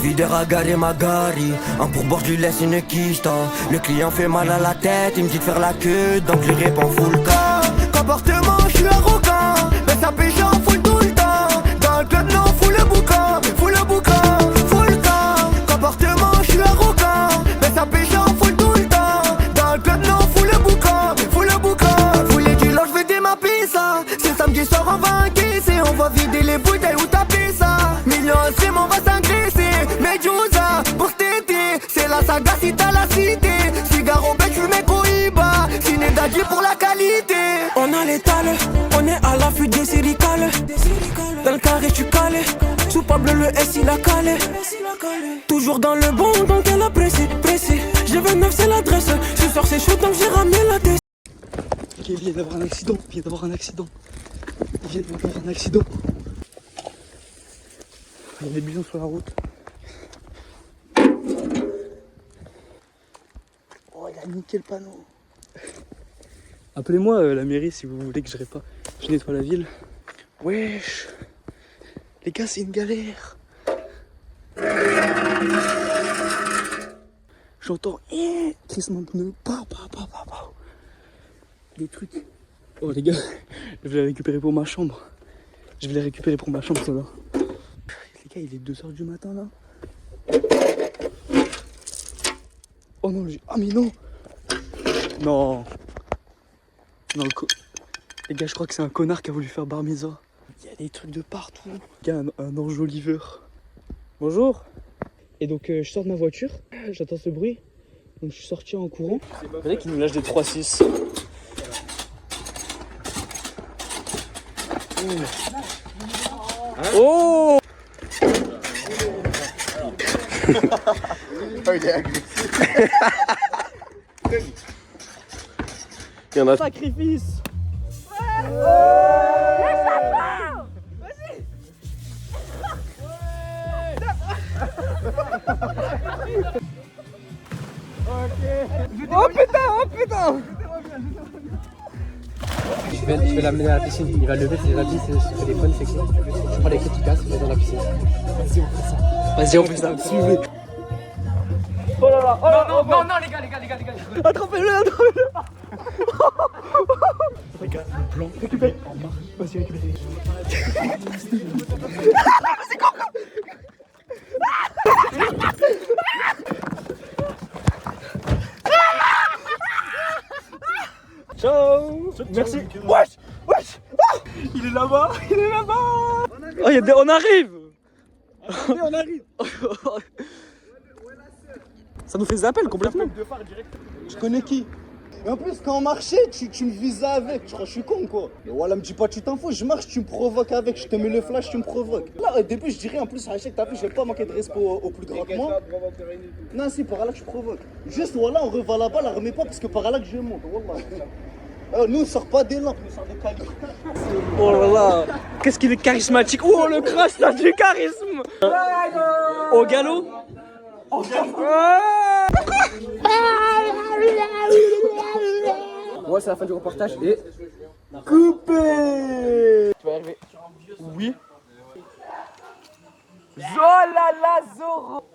videur à garer ma gari. Un pourboire, je lui laisse une quiche. Le client fait mal à la tête, il me dit de faire la queue, donc je lui réponds full cas. Comportement, je suis arrogant, mais ça pêche en full tout le temps. Dans le club, non, full le boucan, full le boucan, full temps. Comportement, je suis arrogant, mais ça pêche en full tout le temps. Dans le club, non, full le boucan, full le boucan. Voulez du love, je vais démapper ça. C'est samedi soir, on va encaisser, on va vider les bouteilles ou taper ça. Millions en stream, on va s'engraisser. Medjusa, pour cet été, c'est la sagacité à la cité. Cigare au bec, je mets Cohiba. Ciné d'adieu pour la qualité. On a l'étal, on est à l'affût des séricales. Dans le carré, je suis calé. Sous Pablo, le S, il a calé. Toujours dans le bon, donc elle a pressé, pressé. Je veux 9, c'est l'adresse. Ce soir, c'est chaud, donc j'ai ramené la tête. Ok, il vient d'avoir un accident, il vient d'avoir un accident. Il vient d'avoir un accident. Il y a des bisons sur la route. Oh, il a niqué le panneau. Appelez-moi la mairie si vous voulez que je répa. Je nettoie la ville. Wesh. Les gars, c'est une galère. J'entends crissement de pneus. Des trucs. Oh les gars, je vais les récupérer pour ma chambre. Je vais les récupérer pour ma chambre, ceux-là. Les gars, il est 2h du matin là. Oh non, ah mais non. Non. Non, les gars, je crois que c'est un connard qui a voulu faire bar mitzvah. Il y a des trucs de partout. Il y a un enjoliveur. Bonjour. Et donc, je sors de ma voiture. J'entends ce bruit. Donc, je suis sorti en courant. Le mec, il nous lâche des 3-6. Oh. Oh, il est agressif. Il y en a. Sacrifice. Oh putain. Je vais l'amener à la piscine, il va lever ses habits, ses téléphones, c'est quoi. Je prends les clés qui cassent, je vais dans la piscine. Vas-y, on fait ça. Vas-y, on fait ça. Suivez. Oh là là. Non, les gars. Attrapez-le. Regarde le plan. Récupère. En marche. Vas-y, récupère. C'est quoi? Ciao. Merci. Wesh. Il est là-bas. Oh, on arrive. On arrive. Ça nous fait des appels complètement. Je connais qui? Et en plus, quand on marchait, tu me visais avec. Je crois que je suis con quoi. Mais voilà, me dis pas, tu t'en fous. Je marche, tu me provoques avec. Je te mets le flash, tu me provoques. Là, au début, je dirais en plus, Hachek, t'as vu, je vais pas manquer de respect au plus grand que moi. Non, si, par là que je provoque. Juste, voilà, on revient là-bas, la remets pas parce que par là que je monte. Voilà. Nous, on sort pas des lampes, on sort des calibres. Oh là là. Qu'est-ce qu'il est charismatique. Oh, le crash, là, du charisme. Au galop. Ouais, c'est la fin du reportage et... Coupé. Tu vas y arriver. Oui. Zolala Zoro.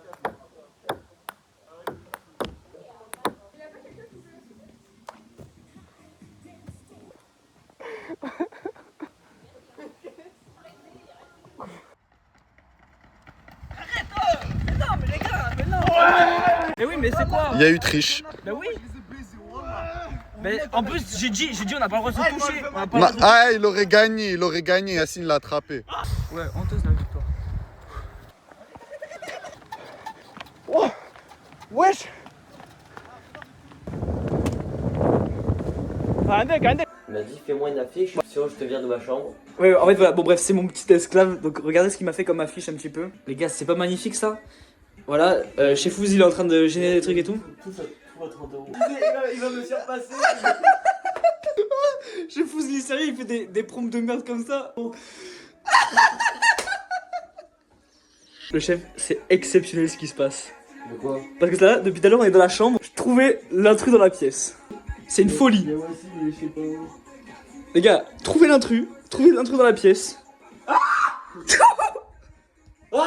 Mais oui, mais c'est quoi? Il y a eu triche. Bah oui. Mais en plus, j'ai dit on n'a pas le droit de se toucher. Ah, il aurait gagné, Yacine l'a attrapé. Ouais, honteuse la victoire. Oh. Wesh. Il m'a dit fais-moi une affiche, sinon je te vire de ma chambre. Ouais, en fait voilà, bon bref, c'est mon petit esclave, donc regardez ce qu'il m'a fait comme affiche un petit peu. Les gars, c'est pas magnifique ça? Voilà, chez Fouz il est en train de générer des trucs et tout. Il va me surpasser. Chez Fouz il est sérieux, il fait des prompts de merde comme ça. Le chef, c'est exceptionnel ce qui se passe. De quoi? Parce que là, depuis tout à l'heure on est dans la chambre, je trouvais l'intrus dans la pièce. C'est une folie. Les gars, trouvez l'intrus dans la pièce. Ah. Ah.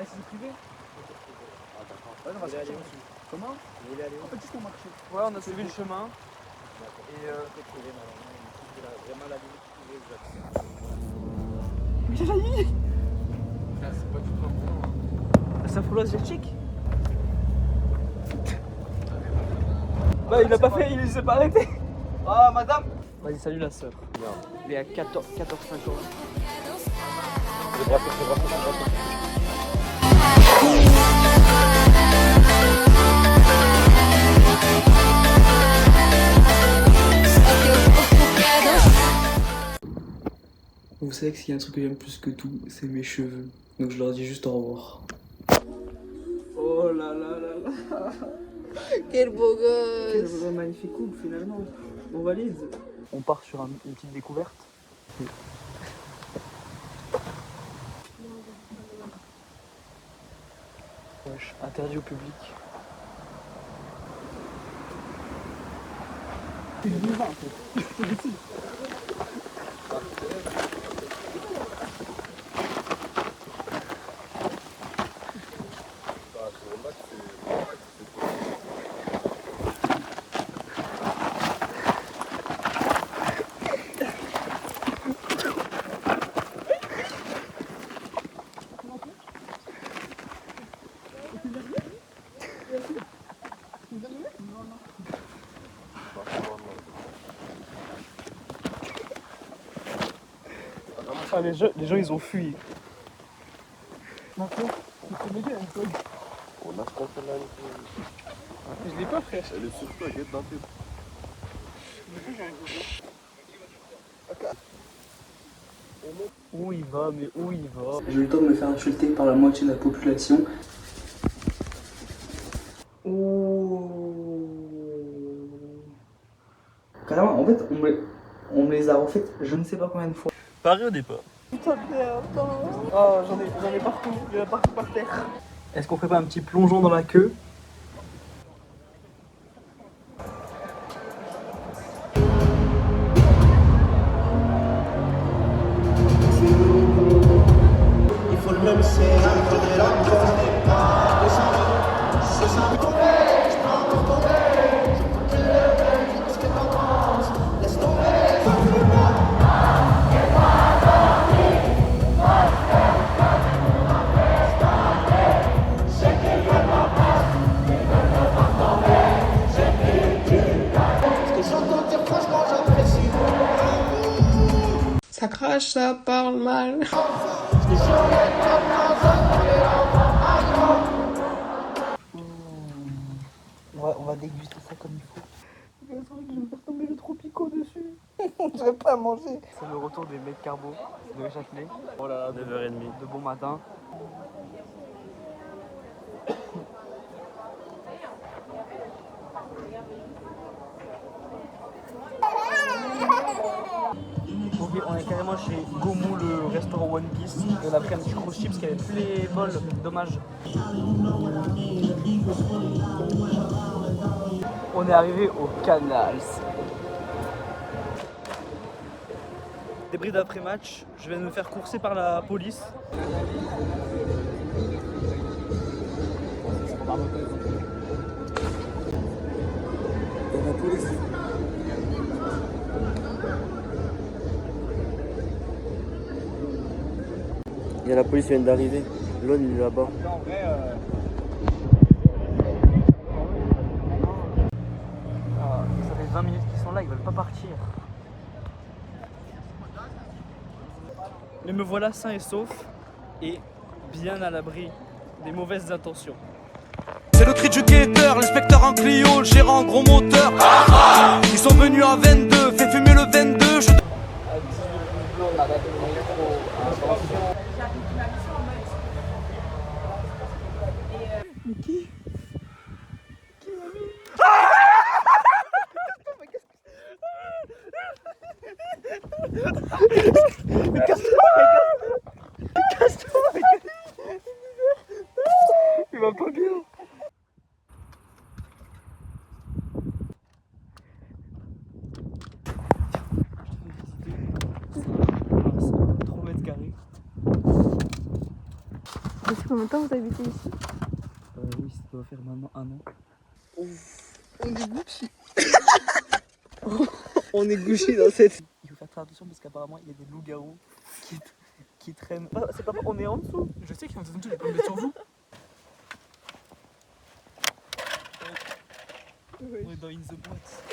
Ah, c'est privé. Ouais, on va sortir. Comment? Il est allé où? En fait, juste on marchait. Ouais, on a suivi le chemin. Et Vraiment la limite privée, Mais j'ai failli. C'est pas du tout un bon. C'est un follow asiatique. Bah, il a pas fait, il s'est pas arrêté. Ah, madame. Vas-y, salut la sœur. Il est à 14,50. Vous savez que s'il y a un truc que j'aime plus que tout, c'est mes cheveux. Donc je leur dis juste au revoir. Oh là là là là. Quel beau gosse. Quel magnifique couple finalement. On valide. On part sur une petite découverte. Wesh, interdit au public. C'est le boulevard en fait. Ah, les gens ils ont fui. On a trop fait là. Je l'ai pas frère. Elle est sur toi, guette dans tes. Où il va, mais où il va? J'ai eu le temps de me faire insulter par la moitié de la population. Oh. Carrément, en fait, on me les a refait je ne sais pas combien de fois. Pareil au départ. Putain de merde, oh, j'en ai partout, il y en a partout par terre. Est-ce qu'on ferait pas un petit plongeon dans la queue? Il faut le même c'est un peu de la Ça crache, ça parle mal. On va déguster ça comme il faut. C'est vrai que je vais faire tomber le tropico dessus. Je vais pas manger. C'est le retour des mecs carbo de Châtelet. Oh là là, 9h30. de bon matin. Ok, on est carrément chez Gomu, le restaurant One Piece. On a pris un petit gros chips parce qu'il n'y avait plus les bols. Dommage. On est arrivé au canal. Débris d'après-match, je vais me faire courser par la police. Il y a la police qui vient d'arriver. L'autre il est là-bas. En vrai, ça fait 20 minutes qu'ils sont là, ils veulent pas partir. Mais me voilà sain et sauf et bien à l'abri des mauvaises intentions. C'est le cri du guetteur, l'inspecteur en Clio, le gérant en gros moteur. Ils sont venus à 22, fais fumer le 22. Il va pas bien. Depuis combien de temps vous habitez ici? Oui, ça doit faire maintenant 1 an. On est Gucci. On est Gucci dans cette. Il faut faire très attention parce qu'apparemment il y a des loups-garous qui traînent. Ah, c'est pas on est en dessous. Je sais qu'il y en a en dessous, je peux me mettre sur vous. On est dans In the Boîte.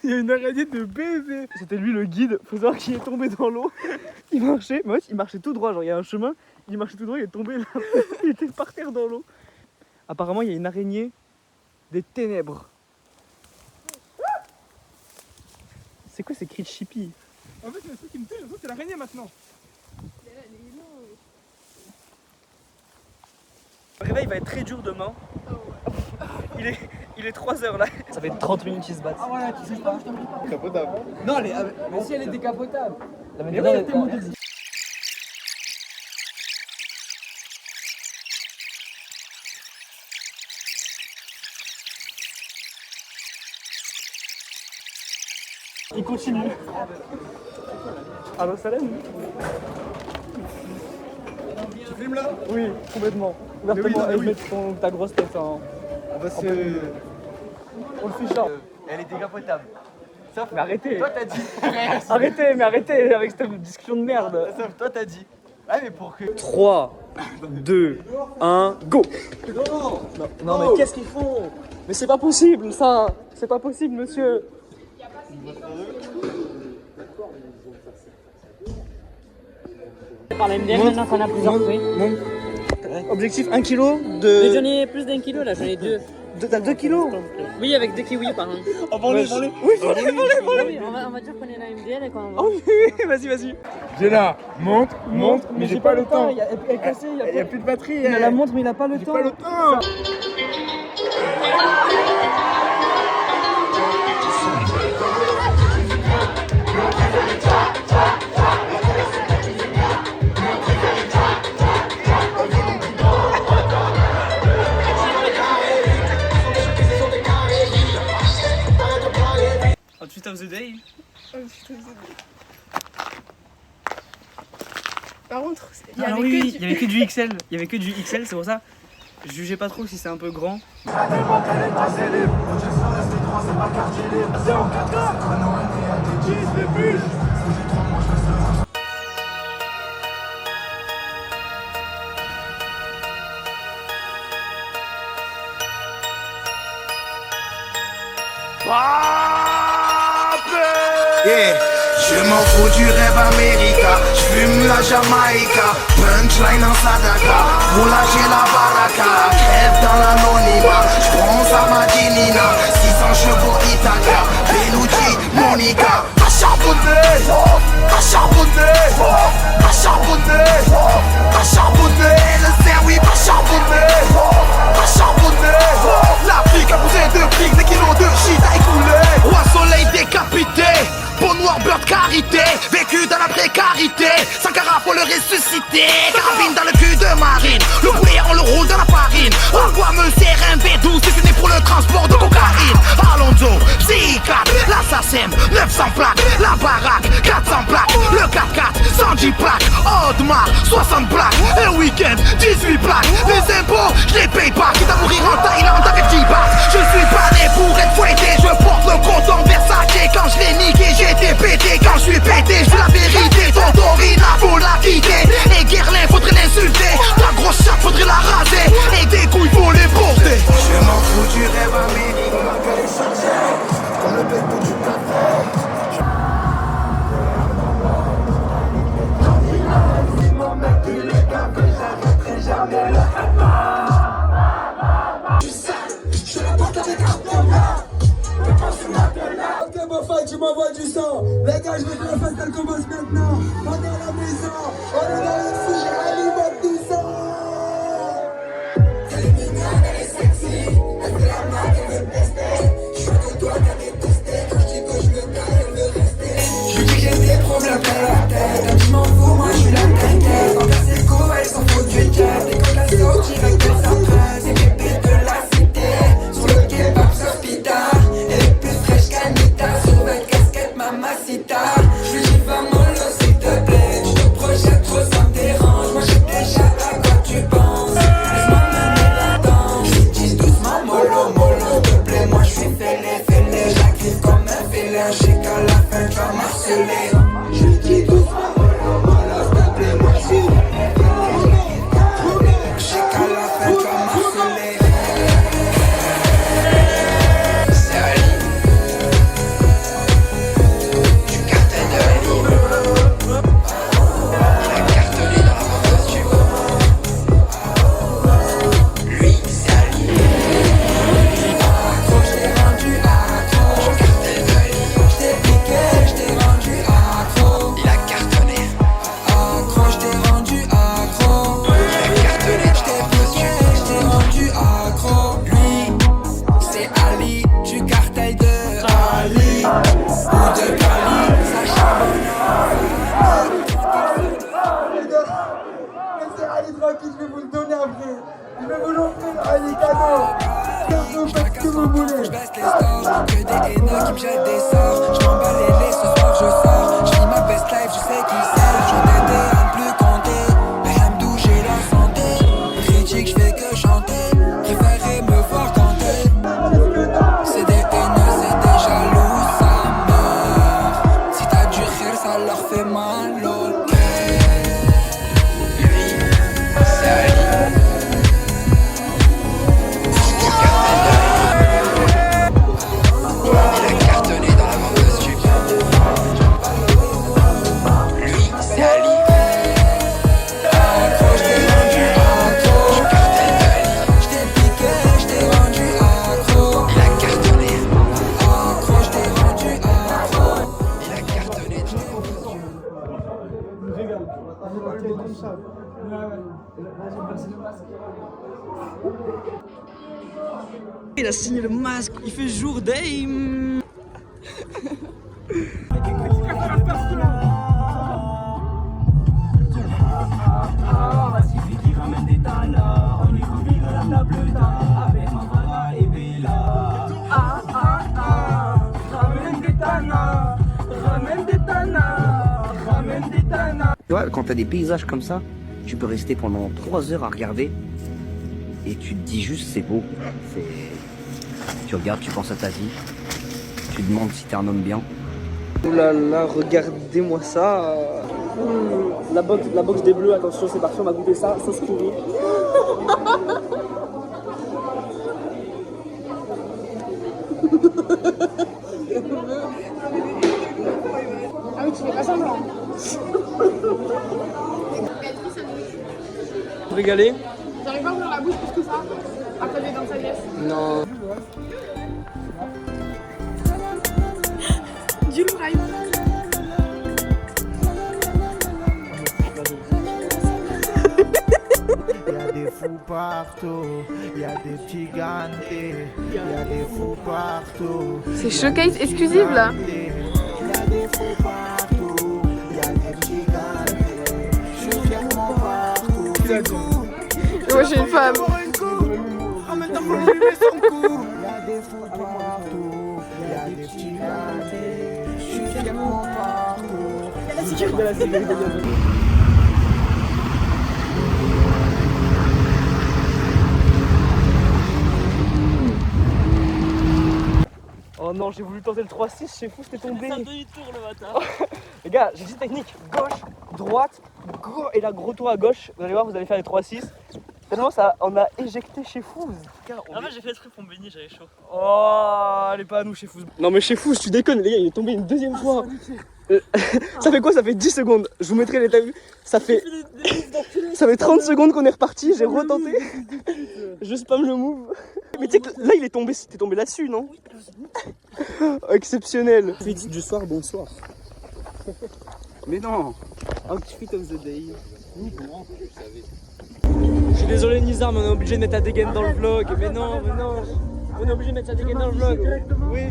Il y a une araignée de bébé. C'était lui le guide. Faut savoir qu'il est tombé dans l'eau. Il marchait, mais en fait, il marchait tout droit. Genre, il y a un chemin. Il marchait tout droit, il est tombé là. Il était par terre dans l'eau. Apparemment, il y a une araignée des ténèbres. C'est quoi ces cris de chippie? En fait, le truc qui me tue, c'est l'araignée maintenant. Le réveil va être très dur demain. Il est 3h là. Ça fait 30 minutes qu'ils se battent. Ah voilà, tu sais pas, je t'en prie pas. Capotable. Non, mais si elle est décapotable. Mais oui, elle tellement de... Il continue. Allô Salem? Tu filmes là? Oui, complètement. Ouvertement, et mettre ta grosse tête en... On va se. On le fait genre. Elle est décapotable. Sauf, Mais arrêtez. toi t'as dit. Arrêtez avec cette discussion de merde. Sauf, toi t'as dit. Ouais, mais pour que. 3, 2, 1, go. Non mais qu'est-ce qu'ils font? Mais c'est pas possible ça. C'est pas possible monsieur. Par la MDL, maintenant qu'on a plusieurs fruits. Objectif 1 kg Mais de... j'en ai plus d'1 kilo là, j'en ai 2. T'as 2 kilos? Oui, avec 2 kiwis par exemple. Oh, vends-les. Oui, vends-les. Oui, on va dire qu'on est la MDL et qu'on va. Oh oui, vas-y. Jenna, monte, mais j'ai pas le temps. Elle est cassée, Il y a plus de batterie. Il a la montre mais il a pas le temps. Pas le temps. Outfit of the day. Par contre, il Alors oui, il y avait que du XL. Il y avait que du XL, c'est pour ça. Je jugeais pas trop si c'est un peu grand. Yeah. Je m'en fous du rêve América, j'fume la Jamaïca, punchline en Sadaka, roulage la baraka, crève dans l'anonymat, j'bronze à Madinina, 600 chevaux Italia, Bellucci, Monica, à charbonner, le Saint-Oui va charbonner, l'Afrique a besoin de briques, des kilos de shit à écouler, roi soleil décapité, peau noire, beurre de karité, vécu dans la précarité, Sankara faut le ressusciter, carabine dans le cul de marine, le poulet on le roule dans la farine, à quoi me sert un B12 si ce n'est pour le transport de cocaïne, Alonso, C4, l'assassin, 900 plaques, la baraque, 400 plaques, le 4x4, 110 plaques, Audemars, 60 plaques, un week-end, 18 plaques, les impôts, je les paye pas, quitte à mourir en Thaïlande avec 10 bahts, je suis pas né pour être fouetté, je porte le coton Versace, quand je l'ai niqué, j'ai été pété, quand je suis pété, je dis la vérité, Tontorina, faut la quitter, et Guerlain, faudrait l'insulter, ta grosse chatte, faudrait la raser, et des couilles, faut les porter. Je m'en fous du rêve américain, que les sorcières, comme le bec du café. Tu m'envoies du sang, les gars, je veux que la fête elle commence maintenant. On est à la maison, on est dans le sujet, alimente tout ça. Elle est mignonne, elle est sexy, elle fait la marque, elle veut tester. Je suis de toi qu'elle est testée, quand je dis que je me taille, elle veut rester. Je lui dis que j'ai des problèmes dans la tête, elle dit m'en fous, moi je suis la tête. En cas c'est court, elle s'en fout du jet, et quand elle sort direct de sa presse, c'est bébé de la cité, sur le kebab, sur Pita, elle est plus fraîche qu'Anita, sur Allez, cadeau. Faites ce que vous voulez. Je baisse les stars, que des haineux qui me jettent des sorts. Je m'emballe les ce soir, je sors. Je vis ma best life, je sais qui c'est. Je t'aider à ne plus compter. Mais Hamdou, j'ai la santé. Critique, je fais que chanter. Préférez me voir canter. C'est des haineux, c'est des jaloux, ça meurt. Si t'as du rire, ça leur fait mal au cœur. Il a signé le masque, il fait jour d'Aim. Tu vois, quand t'as des paysages comme ça, tu peux rester pendant 3 heures à regarder et tu te dis juste c'est beau. Tu regardes, tu penses à ta vie, tu te demandes si t'es un homme bien. Oh là là, regardez-moi ça. La box des Bleus, attention, c'est parti, on va goûter ça, sauce curry. Ah oui, tu fais pas semblant. Régalé. J'arrive pas à ouvrir la bouche plus que ça. Après, j'ai dans sa liesse. Non. Du prime. Y'a des fous partout, y'a des petits gantés, y'a des fous partout. C'est showcase exclusive là. Y'a des fous partout, y'a des petits gantés. Je suis vraiment partout. Moi, je suis une femme. En même temps, faut lever son cou. Y'a des fous partout, y'a des petits gantés. Je suis vraiment partout. Oh non, j'ai voulu tenter le 3-6, chez fou, c'était tombé. C'est un demi-tour le matin. Les gars, j'ai dit technique, gauche, droite, et là gros tour à gauche. Vous allez voir, vous allez faire les 3-6. Tellement ça, on a éjecté chez Fouze. Ah ouais, j'ai fait le truc pour me baigner, j'avais chaud. Oh, allez pas à nous chez Fouze. Non mais chez Fouze, tu déconnes les gars, il est tombé une deuxième fois. Ça fait quoi? Ça fait 10 secondes. Je vous mettrai l'état. Ça fait 30 secondes qu'on est reparti, j'ai retenté. Je spam le move. Mais tu sais que là il est tombé, t'es tombé là-dessus, non? Exceptionnel. Tweet du soir, bonsoir. Mais non. Outfit of the day. Je suis désolé Nizar, mais on est obligé de mettre la dégaine dans le vlog. Mais non, on est obligé de mettre sa dégaine dans le vlog. Oui.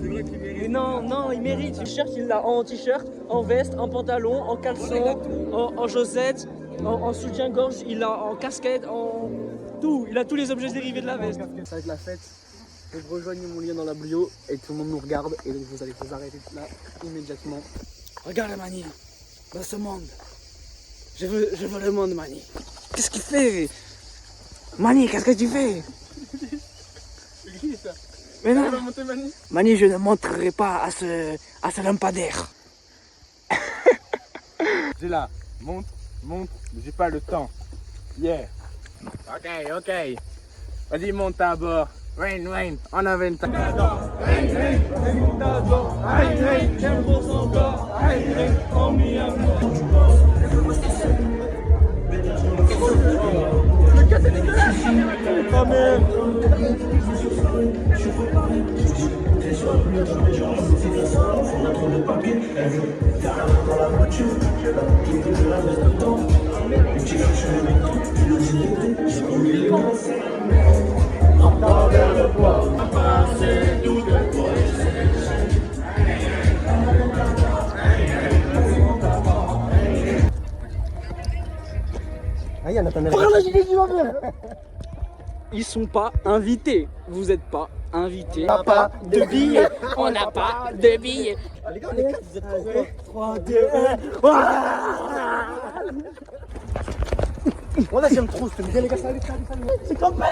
Mais non, il mérite. Le t-shirt, il l'a en t-shirt, en veste, en pantalon, en caleçon, en chaussettes, en soutien-gorge, il l'a en casquette, en tout. Il a tous les objets dérivés de la veste. Ça va être la fête. Donc rejoignez mon lien dans la bio et tout le monde nous regarde et donc vous allez vous arrêter là immédiatement. Regarde Mani, dans ce monde. Je veux le monde Mani. Qu'est-ce qu'il fait? Mani, qu'est-ce que tu fais? Mais non, Mani, je ne montrerai pas à ce lampadaire. J'ai là, monte, mais j'ai pas le temps. Yeah. Ok. Vas-y, monte à bord. Wayne, on avait une table. Ah, il y a Nathanaël. Par là, j'ai dit, tu vas faire. ils sont pas invités. Vous êtes pas invités. On n'a pas de billets. On n'a pas de billets. Les gars, vous êtes trop 3, 2, 1. Voilà, j'aime trop. Viens les gars, salut. C'est comme